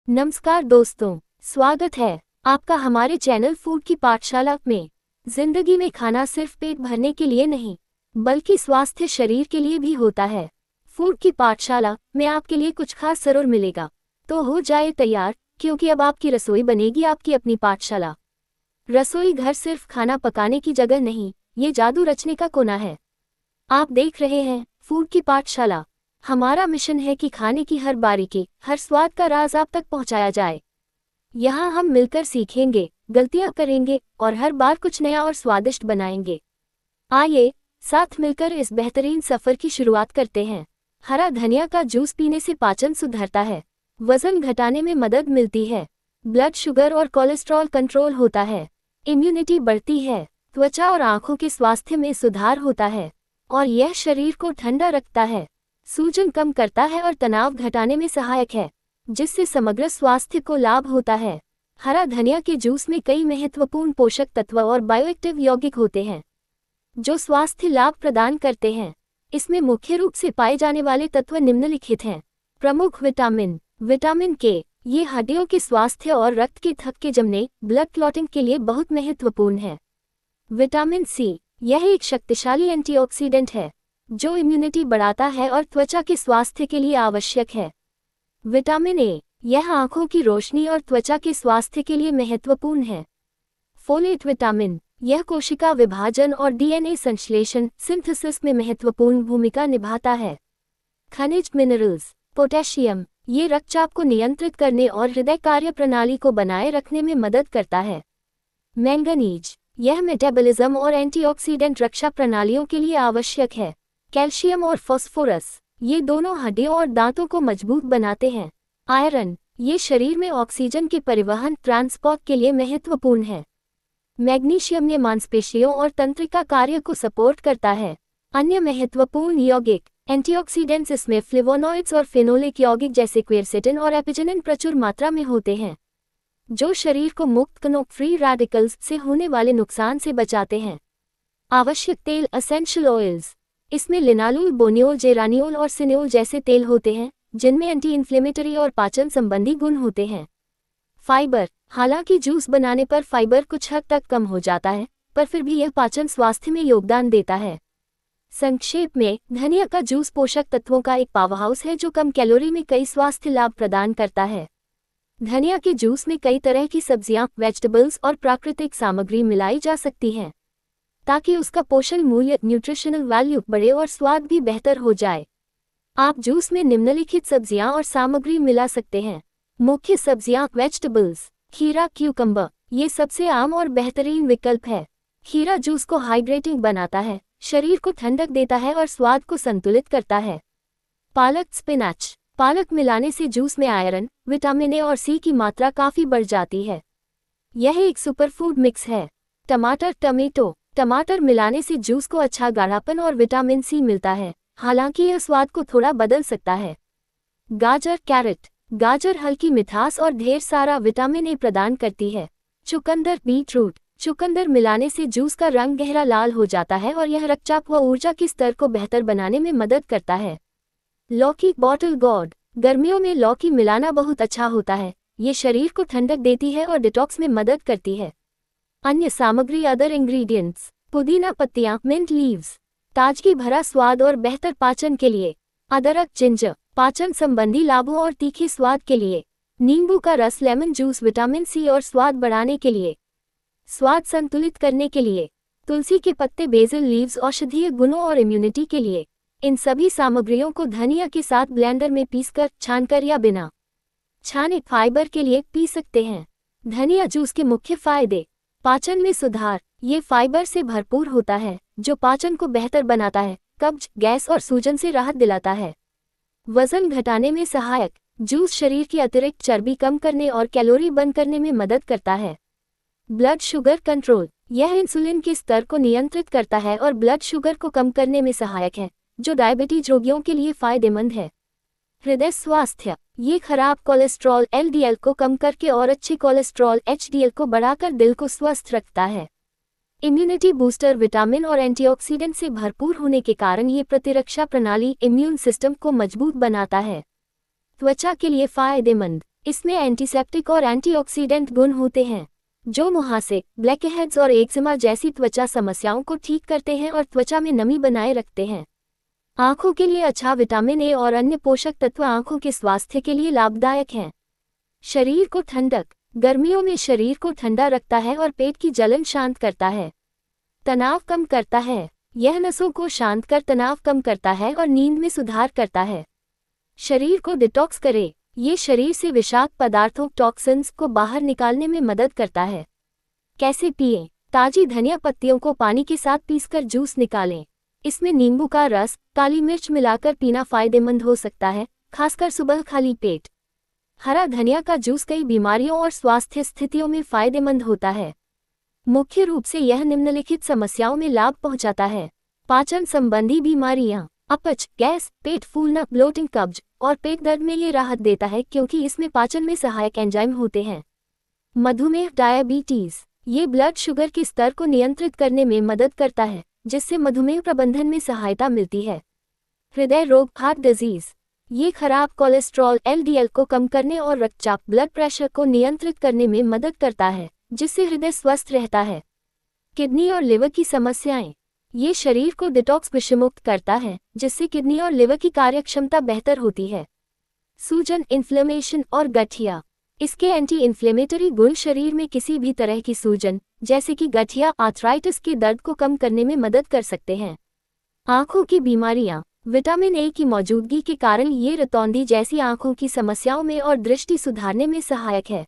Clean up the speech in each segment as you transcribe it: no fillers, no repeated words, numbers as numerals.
नमस्कार दोस्तों, स्वागत है आपका हमारे चैनल फूड की पाठशाला में। जिंदगी में खाना सिर्फ पेट भरने के लिए नहीं, बल्कि स्वास्थ्य शरीर के लिए भी होता है। फूड की पाठशाला में आपके लिए कुछ खास जरूर मिलेगा, तो हो जाए तैयार, क्योंकि अब आपकी रसोई बनेगी आपकी अपनी पाठशाला। रसोई घर सिर्फ खाना पकाने की जगह नहीं, ये जादू रचने का कोना है। आप देख रहे हैं फूड की पाठशाला। हमारा मिशन है कि खाने की हर बारीकी, हर स्वाद का राज आप तक पहुंचाया जाए। यहाँ हम मिलकर सीखेंगे, गलतियां करेंगे और हर बार कुछ नया और स्वादिष्ट बनाएंगे। आइए साथ मिलकर इस बेहतरीन सफर की शुरुआत करते हैं। हरा धनिया का जूस पीने से पाचन सुधरता है, वजन घटाने में मदद मिलती है, ब्लड शुगर और कोलेस्ट्रॉल कंट्रोल होता है, इम्यूनिटी बढ़ती है, त्वचा और आंखों के स्वास्थ्य में सुधार होता है और यह शरीर को ठंडा रखता है, सूजन कम करता है और तनाव घटाने में सहायक है, जिससे समग्र स्वास्थ्य को लाभ होता है। हरा धनिया के जूस में कई महत्वपूर्ण पोषक तत्व और बायोएक्टिव यौगिक होते हैं, जो स्वास्थ्य लाभ प्रदान करते हैं। इसमें मुख्य रूप से पाए जाने वाले तत्व निम्नलिखित हैं। प्रमुख विटामिन। विटामिन के, ये हड्डियों के स्वास्थ्य और रक्त के थक्के जमने, ब्लड क्लॉटिंग के लिए बहुत महत्वपूर्ण है। विटामिन सी, यह एक शक्तिशाली एंटीऑक्सीडेंट है, जो इम्यूनिटी बढ़ाता है और त्वचा के स्वास्थ्य के लिए आवश्यक है। विटामिन ए, यह आंखों की रोशनी और त्वचा के स्वास्थ्य के लिए महत्वपूर्ण है। फोलेट विटामिन, यह कोशिका विभाजन और डीएनए संश्लेषण सिंथेसिस में महत्वपूर्ण भूमिका निभाता है। खनिज मिनरल्स। पोटेशियम, ये रक्तचाप को नियंत्रित करने और हृदय कार्य प्रणाली को बनाए रखने में मदद करता है। मैंगनीज, यह मेटाबॉलिज्म और एंटीऑक्सीडेंट रक्षा प्रणालियों के लिए आवश्यक है। कैल्शियम और फास्फोरस, ये दोनों हड्डियों और दांतों को मजबूत बनाते हैं। आयरन, ये शरीर में ऑक्सीजन के परिवहन ट्रांसपोर्ट के लिए महत्वपूर्ण है। मैग्नीशियम, ये मांसपेशियों और तंत्रिका कार्य को सपोर्ट करता है। अन्य महत्वपूर्ण यौगिक एंटीऑक्सीडेंट्स, इसमें फ्लेवोनॉइड्स और फेनोलिक यौगिक जैसे क्वेरसेटिन और एपिजेनिन प्रचुर मात्रा में होते हैं, जो शरीर को मुक्त कणों फ्री रेडिकल्स से होने वाले नुकसान से बचाते हैं। आवश्यक तेल एसेंशियल ऑयल्स, इसमें लिनालूल, बोनियोल, जेरानियोल और सिनेओल जैसे तेल होते हैं, जिनमें एंटी इन्फ्लेमेटरी और पाचन संबंधी गुण होते हैं। फाइबर, हालांकि जूस बनाने पर फाइबर कुछ हद तक कम हो जाता है, पर फिर भी यह पाचन स्वास्थ्य में योगदान देता है। संक्षेप में, धनिया का जूस पोषक तत्वों का एक पावरहाउस है जो कम कैलोरी में कई स्वास्थ्य लाभ प्रदान करता है। धनिया के जूस में कई तरह की सब्जियां, वेजिटेबल्स और प्राकृतिक सामग्री मिलाई जा सकती हैं, ताकि उसका पोषण मूल्य, न्यूट्रिशनल वैल्यू बढ़े और स्वाद भी बेहतर हो जाए। आप जूस में निम्नलिखित सब्जियां और सामग्री मिला सकते हैं। मुख्य सब्जियां, वेजिटेबल्स। खीरा, क्यूकम्बर, ये सबसे आम और बेहतरीन विकल्प है। खीरा जूस को हाइड्रेटिंग बनाता है, शरीर को ठंडक देता है और स्वाद को संतुलित करता है। पालक, स्पिनाच, पालक मिलाने से जूस में आयरन, विटामिन ए और सी की मात्रा काफी बढ़ जाती है। यह एक सुपरफूड मिक्स है। टमाटर, टमेटो, टमाटर मिलाने से जूस को अच्छा गाढ़ापन और विटामिन सी मिलता है, हालांकि यह स्वाद को थोड़ा बदल सकता है। गाजर, कैरेट, गाजर हल्की मिठास और ढेर सारा विटामिन ए प्रदान करती है। चुकंदर, बीटरूट, चुकंदर मिलाने से जूस का रंग गहरा लाल हो जाता है और यह रक्तचाप व ऊर्जा के स्तर को बेहतर बनाने में मदद करता है। लौकी, बॉटल गॉर्ड, गर्मियों में लौकी मिलाना बहुत अच्छा होता है, ये शरीर को ठंडक देती है और डिटॉक्स में मदद करती है। अन्य सामग्री, अदर इंग्रेडिएंट्स। पुदीना पत्तियां, मिंट लीव्स, ताजगी भरा स्वाद और बेहतर पाचन के लिए। अदरक, जिंजर, पाचन संबंधी लाभों और तीखे स्वाद के लिए। नींबू का रस, लेमन जूस, विटामिन सी और स्वाद बढ़ाने के लिए। स्वाद संतुलित करने के लिए। तुलसी के पत्ते, बेसिल लीव्स, औषधीय गुणों और इम्यूनिटी के लिए। इन सभी सामग्रियों को धनिया के साथ ब्लेंडर में पीसकर, छानकर या बिना छाने फाइबर के लिए पी सकते हैं। धनिया जूस के मुख्य फायदे। पाचन में सुधार, ये फाइबर से भरपूर होता है, जो पाचन को बेहतर बनाता है, कब्ज, गैस और सूजन से राहत दिलाता है। वजन घटाने में सहायक, जूस शरीर की अतिरिक्त चर्बी कम करने और कैलोरी बर्न करने में मदद करता है। ब्लड शुगर कंट्रोल, यह इंसुलिन के स्तर को नियंत्रित करता है और ब्लड शुगर को कम करने में सहायक है, जो डायबिटीज रोगियों के लिए फायदेमंद है। हृदय स्वास्थ्य, ये खराब कोलेस्ट्रॉल एलडीएल को कम करके और अच्छे कोलेस्ट्रॉल एचडीएल को बढ़ाकर दिल को स्वस्थ रखता है। इम्यूनिटी बूस्टर, विटामिन और एंटीऑक्सीडेंट से भरपूर होने के कारण ये प्रतिरक्षा प्रणाली, इम्यून सिस्टम को मजबूत बनाता है। त्वचा के लिए फायदेमंद, इसमें एंटीसेप्टिक और एंटीऑक्सीडेंट गुण होते हैं जो मुहासे, ब्लैकहेड्स और एक्जिमा जैसी त्वचा समस्याओं को ठीक करते हैं और त्वचा में नमी बनाए रखते हैं। आंखों के लिए अच्छा विटामिन ए और अन्य पोषक तत्व आंखों के स्वास्थ्य के लिए लाभदायक हैं। शरीर को ठंडक, गर्मियों में शरीर को ठंडा रखता है और पेट की जलन शांत करता है। तनाव कम करता है, यह नसों को शांत कर तनाव कम करता है और नींद में सुधार करता है। शरीर को डिटॉक्स करे, ये शरीर से विषाक्त पदार्थों टॉक्सिन्स को बाहर निकालने में मदद करता है। कैसे पिएं? ताजी धनिया पत्तियों को पानी के साथ पीसकर जूस निकालें। इसमें नींबू का रस, काली मिर्च मिलाकर पीना फायदेमंद हो सकता है, खासकर सुबह खाली पेट। हरा धनिया का जूस कई बीमारियों और स्वास्थ्य स्थितियों में फायदेमंद होता है। मुख्य रूप से यह निम्नलिखित समस्याओं में लाभ पहुंचाता है। पाचन संबंधी बीमारियां, अपच, गैस, पेट फूलना, ब्लोटिंग, कब्ज और पेट दर्द में ये राहत देता है क्योंकि इसमें पाचन में सहायक एंजाइम होते हैं। मधुमेह, डायबिटीज, ये ब्लड शुगर के स्तर को नियंत्रित करने में मदद करता है जिससे मधुमेह प्रबंधन में सहायता मिलती है। हृदय रोग, हार्ट डिजीज, ये खराब कोलेस्ट्रॉल एलडीएल को कम करने और रक्तचाप, ब्लड प्रेशर को नियंत्रित करने में मदद करता है जिससे हृदय स्वस्थ रहता है। किडनी और लिवर की समस्याएं, ये शरीर को डिटॉक्स विषमुक्त करता है जिससे किडनी और लिवर की कार्यक्षमता बेहतर होती है। सूजन, इन्फ्लेमेशन और गठिया, इसके एंटी इन्फ्लेमेटरी गुण शरीर में किसी भी तरह की सूजन जैसे कि गठिया, आर्थराइटिस के दर्द को कम करने में मदद कर सकते हैं। आंखों की बीमारियां, विटामिन ए की मौजूदगी के कारण ये रतौंधी जैसी आंखों की समस्याओं में और दृष्टि सुधारने में सहायक है।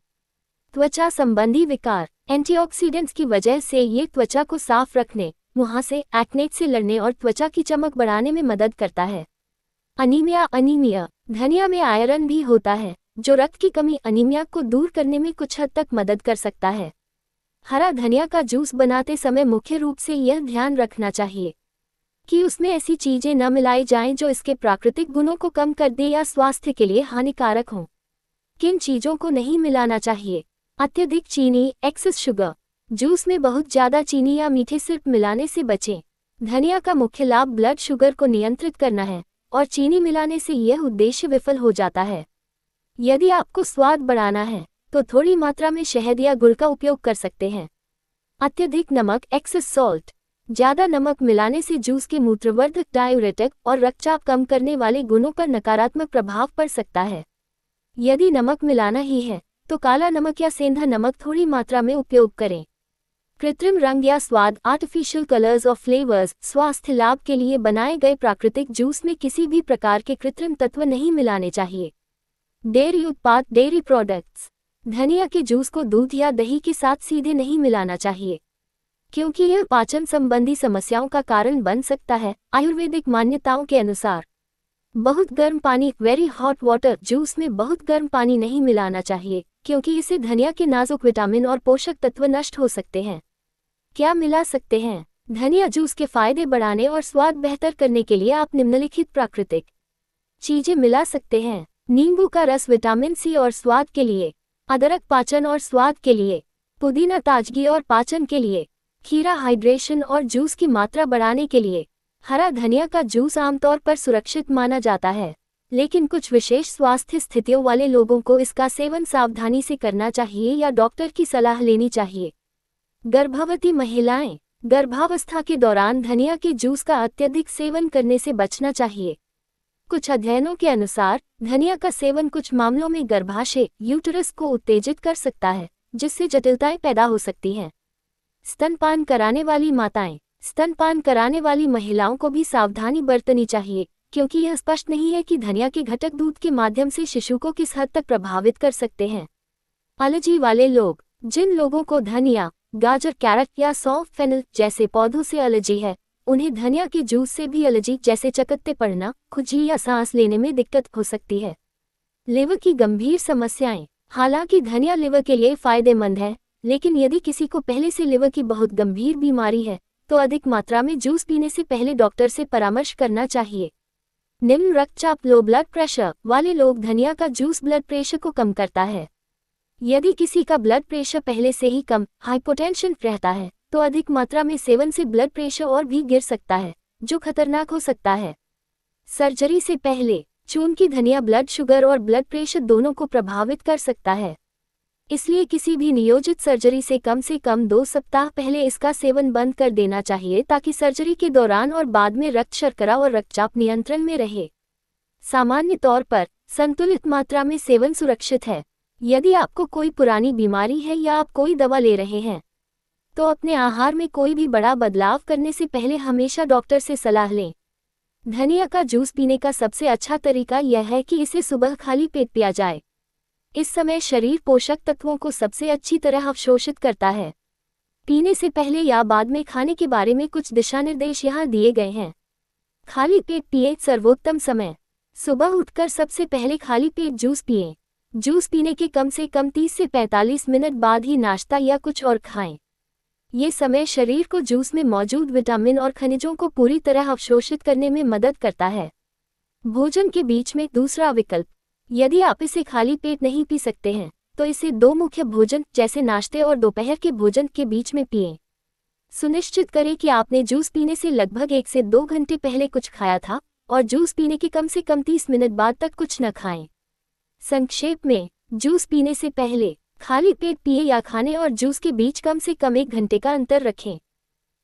त्वचा संबंधी विकार, एंटीऑक्सीडेंट्स की वजह से ये त्वचा को साफ रखने, मुहासे, एक्ने से लड़ने और त्वचा की चमक बढ़ाने में मदद करता है। अनीमिया, धनिया में आयरन भी होता है जो रक्त की कमी अनीमिया को दूर करने में कुछ हद तक मदद कर सकता है। हरा धनिया का जूस बनाते समय मुख्य रूप से यह ध्यान रखना चाहिए कि उसमें ऐसी चीजें न मिलाई जाएं जो इसके प्राकृतिक गुणों को कम कर दे या स्वास्थ्य के लिए हानिकारक हों। किन चीजों को नहीं मिलाना चाहिए? अत्यधिक चीनी, एक्सेस शुगर, जूस में बहुत ज्यादा चीनी या मीठे सिरप मिलाने से बचें। धनिया का मुख्य लाभ ब्लड शुगर को नियंत्रित करना है और चीनी मिलाने से यह उद्देश्य विफल हो जाता है। यदि आपको स्वाद बढ़ाना है तो थोड़ी मात्रा में शहद या गुड़ का उपयोग कर सकते हैं। अत्यधिक नमक, एक्सेस सॉल्ट, ज्यादा नमक मिलाने से जूस के मूत्रवर्धक, डायूरेटिक और रक्तचाप कम करने वाले गुणों पर नकारात्मक प्रभाव पड़ सकता है। यदि नमक मिलाना ही है तो काला नमक या सेंधा नमक थोड़ी मात्रा में उपयोग करें। कृत्रिम रंग या स्वाद, आर्टिफिशियल कलर्स और फ्लेवर्स, स्वास्थ्य लाभ के लिए बनाए गए प्राकृतिक जूस में किसी भी प्रकार के कृत्रिम तत्व नहीं मिलाने चाहिए। डेयरी उत्पाद, डेयरी प्रोडक्ट्स, धनिया के जूस को दूध या दही के साथ सीधे नहीं मिलाना चाहिए क्योंकि यह पाचन संबंधी समस्याओं का कारण बन सकता है। आयुर्वेदिक मान्यताओं के अनुसार बहुत गर्म पानी, वेरी हॉट वाटर, जूस में बहुत गर्म पानी नहीं मिलाना चाहिए क्योंकि इससे धनिया के नाजुक विटामिन और पोषक तत्व नष्ट हो सकते हैं। क्या मिला सकते हैं? धनिया जूस के फायदे बढ़ाने और स्वाद बेहतर करने के लिए आप निम्नलिखित प्राकृतिक चीजें मिला सकते हैं। नींबू का रस विटामिन सी और स्वाद के लिए, अदरक पाचन और स्वाद के लिए, पुदीना ताजगी और पाचन के लिए, खीरा हाइड्रेशन और जूस की मात्रा बढ़ाने के लिए। हरा धनिया का जूस आमतौर पर सुरक्षित माना जाता है लेकिन कुछ विशेष स्वास्थ्य स्थितियों वाले लोगों को इसका सेवन सावधानी से करना चाहिए या डॉक्टर की सलाह लेनी चाहिए। गर्भवती महिलाएं, गर्भावस्था के दौरान धनिया के जूस का अत्यधिक सेवन करने से बचना चाहिए। कुछ अध्ययनों के अनुसार धनिया का सेवन कुछ मामलों में गर्भाशय, यूटरस को उत्तेजित कर सकता है जिससे जटिलताएं पैदा हो सकती हैं। स्तनपान कराने वाली माताएं, स्तनपान कराने वाली महिलाओं को भी सावधानी बरतनी चाहिए क्योंकि यह स्पष्ट नहीं है कि धनिया के घटक दूध के माध्यम से शिशु को किस हद तक प्रभावित कर सकते हैं। एलर्जी वाले लोग, जिन लोगों को धनिया, गाजर, कैरेट या सौंफ, फेनल जैसे पौधों से एलर्जी है, उन्हें धनिया के जूस से भी एलर्जी जैसे चकत्ते पड़ना, खुजली या सांस लेने में दिक्कत हो सकती है। लिवर की गंभीर समस्याएं, हालांकि धनिया लिवर के लिए फायदेमंद है लेकिन यदि किसी को पहले से लिवर की बहुत गंभीर बीमारी है तो अधिक मात्रा में जूस पीने से पहले डॉक्टर से परामर्श करना चाहिए। निम्न रक्तचाप, लो ब्लड प्रेशर वाले लोग, धनिया का जूस ब्लड प्रेशर को कम करता है। यदि किसी का ब्लड प्रेशर पहले से ही कम, हाइपोटेंशन रहता है तो अधिक मात्रा में सेवन से ब्लड प्रेशर और भी गिर सकता है जो खतरनाक हो सकता है। सर्जरी से पहले, चून की धनिया ब्लड शुगर और ब्लड प्रेशर दोनों को प्रभावित कर सकता है, इसलिए किसी भी नियोजित सर्जरी से कम 2 सप्ताह पहले इसका सेवन बंद कर देना चाहिए ताकि सर्जरी के दौरान और बाद में रक्त शर्करा और रक्तचाप नियंत्रण में रहे। सामान्य तौर पर संतुलित मात्रा में सेवन सुरक्षित है। यदि आपको कोई पुरानी बीमारी है या आप कोई दवा ले रहे हैं, तो अपने आहार में कोई भी बड़ा बदलाव करने से पहले हमेशा डॉक्टर से सलाह लें। धनिया का जूस पीने का सबसे अच्छा तरीका यह है कि इसे सुबह खाली पेट पिया जाए। इस समय शरीर पोषक तत्वों को सबसे अच्छी तरह अवशोषित करता है। पीने से पहले या बाद में खाने के बारे में कुछ दिशानिर्देश यहाँ दिए गए हैं। खाली पेट पिए। सर्वोत्तम समय: सुबह उठकर सबसे पहले खाली पेट जूस पिएं। जूस पीने के कम से कम 30 से 45 मिनट बाद ही नाश्ता या कुछ और खाएं। ये समय शरीर को जूस में मौजूद विटामिन और खनिजों को पूरी तरह अवशोषित करने में मदद करता है। भोजन के बीच में दूसरा विकल्प: यदि आप इसे खाली पेट नहीं पी सकते हैं, तो इसे 2 मुख्य भोजन जैसे नाश्ते और दोपहर के भोजन के बीच में पिएं। सुनिश्चित करें कि आपने जूस पीने से लगभग 1 से 2 घंटे पहले कुछ खाया था और जूस पीने के कम से कम 30 मिनट बाद तक कुछ न खाएं। संक्षेप में, जूस पीने से पहले खाली पेट पिए या खाने और जूस के बीच कम से कम 1 घंटे का अंतर रखें।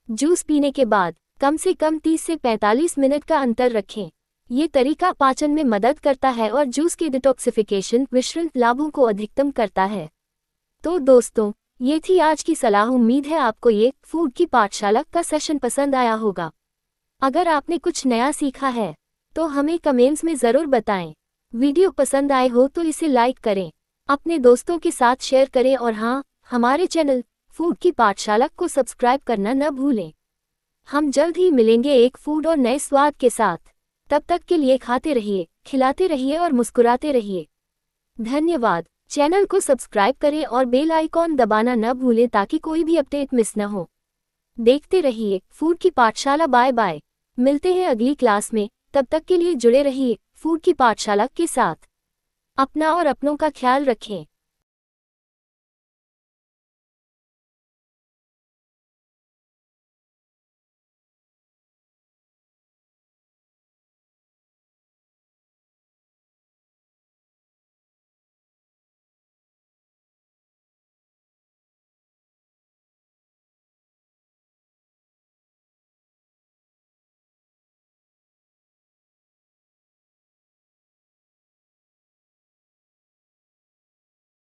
जूस पीने के बाद कम से कम 30 से 45 मिनट का अंतर रखें। ये तरीका पाचन में मदद करता है और जूस के डिटॉक्सिफिकेशन विषाक्त लाभों को अधिकतम करता है। तो दोस्तों, ये थी आज की सलाह। उम्मीद है आपको ये फूड की पाठशाला का सेशन पसंद आया होगा। अगर आपने कुछ नया सीखा है तो हमें कमेंट्स में ज़रूर बताएं। वीडियो पसंद आए हो तो इसे लाइक करें, अपने दोस्तों के साथ शेयर करें और हाँ, हमारे चैनल फूड की पाठशाला को सब्सक्राइब करना न भूलें। हम जल्द ही मिलेंगे एक फूड और नए स्वाद के साथ। तब तक के लिए खाते रहिए, खिलाते रहिए और मुस्कुराते रहिए। धन्यवाद। चैनल को सब्सक्राइब करें और बेल आइकॉन दबाना न भूलें ताकि कोई भी अपडेट मिस न हो। देखते रहिए फूड की पाठशाला। Bye bye. मिलते हैं अगली क्लास में। तब तक के लिए जुड़े रहिए फूड की पाठशाला के साथ। अपना और अपनों का ख्याल रखें।